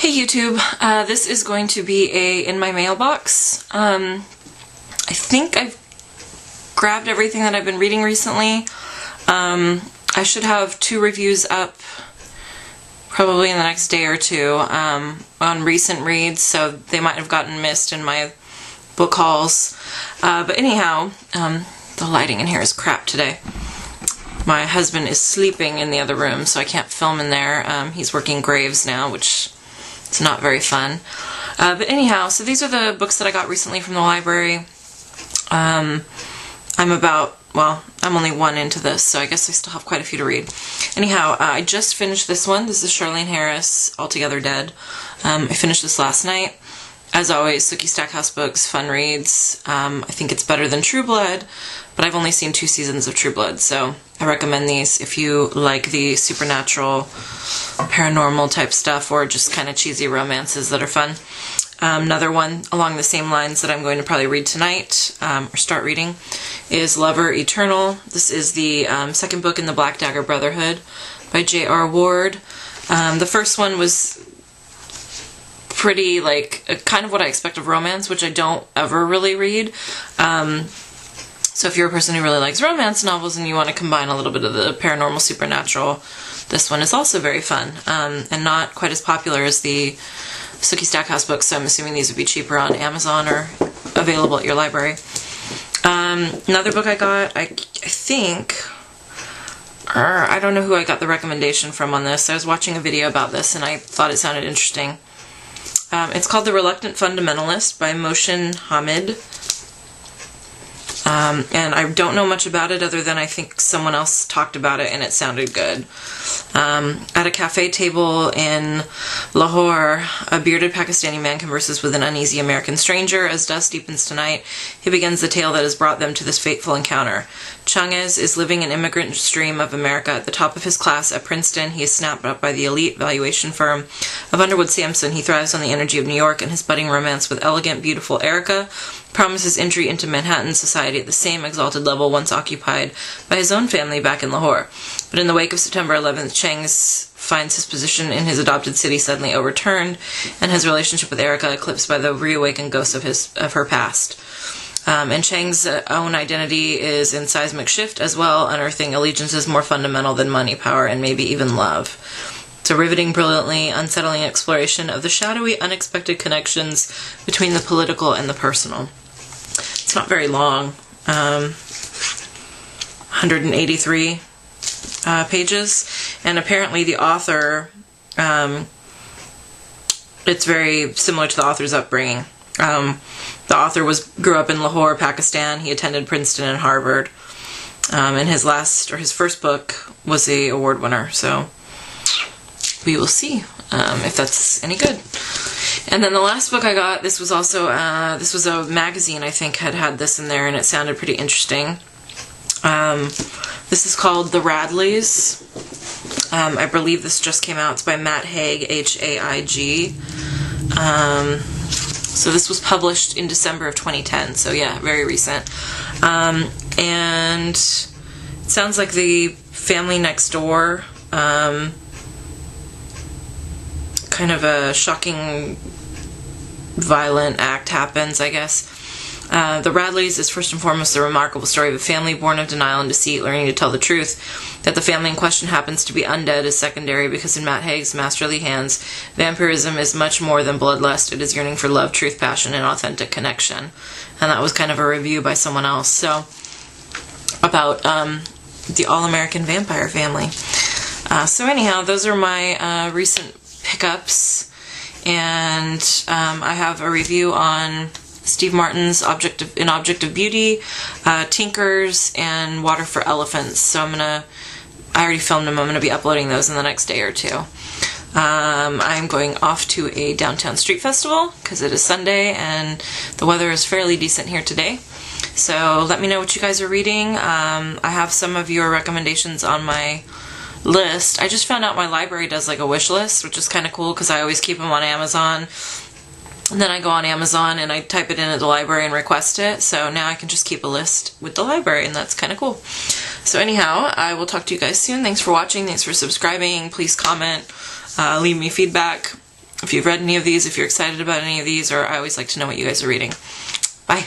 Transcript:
Hey YouTube, this is going to be a in my mailbox. I think I've grabbed everything that I've been reading recently. I should have 2 reviews up probably in the next day or 2 on recent reads, so they might have gotten missed in my book hauls. But anyhow, the lighting in here is crap today. My husband is sleeping in the other room, so I can't film in there. He's working graves now, which is not very fun. But anyhow, so these are the books that I got recently from the library. I'm only 1 into this, so I guess I still have quite a few to read. Anyhow, I just finished this one. This is Charlaine Harris, Altogether Dead. I finished this last night. As always, Sookie Stackhouse books, fun reads. I think it's better than True Blood, but I've only seen 2 seasons of True Blood, so I recommend these if you like the supernatural, paranormal type stuff, or just kind of cheesy romances that are fun. Another one along the same lines that I'm going to probably read tonight, or start reading, is Lover Eternal. This is the second book in the Black Dagger Brotherhood by J.R. Ward. The first one was pretty, kind of what I expect of romance, which I don't ever really read. So if you're a person who really likes romance novels and you want to combine a little bit of the paranormal supernatural, this one is also very fun, and not quite as popular as the Sookie Stackhouse books, so I'm assuming these would be cheaper on Amazon or available at your library. Another book I got, I don't know who I got the recommendation from on this. I was watching a video about this and I thought it sounded interesting. It's called The Reluctant Fundamentalist by Mohsin Hamid. And I don't know much about it other than I think someone else talked about it and it sounded good. At a cafe table in Lahore, a bearded Pakistani man converses with an uneasy American stranger. As dusk deepens tonight, he begins the tale that has brought them to this fateful encounter. Changez is living an immigrant stream of America. At the top of his class at Princeton, he is snapped up by the elite valuation firm of Underwood Sampson. He thrives on the energy of New York, and his budding romance with elegant, beautiful Erica promises entry into Manhattan society at the same exalted level once occupied by his own family back in Lahore. But in the wake of September 11th, Changez finds his position in his adopted city suddenly overturned, and his relationship with Erica eclipsed by the reawakened ghosts of her past. And Chang's own identity is in seismic shift as well, unearthing allegiances more fundamental than money, power, and maybe even love. It's a riveting, brilliantly unsettling exploration of the shadowy, unexpected connections between the political and the personal. It's not very long, 183 pages, and apparently the author, it's very similar to the author's upbringing. The author grew up in Lahore, Pakistan. He attended Princeton and Harvard, and his first book was the award winner, so we will see if that's any good. And then the last book I got, this was also, this was a magazine I think had this in there, and it sounded pretty interesting. This is called The Radleys. I believe this just came out. It's by Matt Haig, H-A-I-G. So this was published in December of 2010, so yeah, very recent. And it sounds like the family next door, kind of a shocking, violent act happens, I guess. The Radleys is first and foremost the remarkable story of a family born of denial and deceit, learning to tell the truth. That the family in question happens to be undead is secondary, because in Matt Haig's masterly hands, vampirism is much more than bloodlust. It is yearning for love, truth, passion, and authentic connection. And that was kind of a review by someone else, so about the all-American vampire family. So anyhow, those are my recent pickups, and I have a review on Steve Martin's Object of Beauty, Tinkers, and Water for Elephants. So I already filmed them. I'm going to be uploading those in the next day or 2. I'm going off to a downtown street festival because it is Sunday and the weather is fairly decent here today. So let me know what you guys are reading. I have some of your recommendations on my list. I just found out my library does like a wish list, which is kind of cool because I always keep them on Amazon. And then I go on Amazon and I type it in at the library and request it. So now I can just keep a list with the library, and that's kind of cool. So anyhow, I will talk to you guys soon. Thanks for watching. Thanks for subscribing. Please comment. Leave me feedback. if you've read any of these, if you're excited about any of these, or I always like to know what you guys are reading. Bye.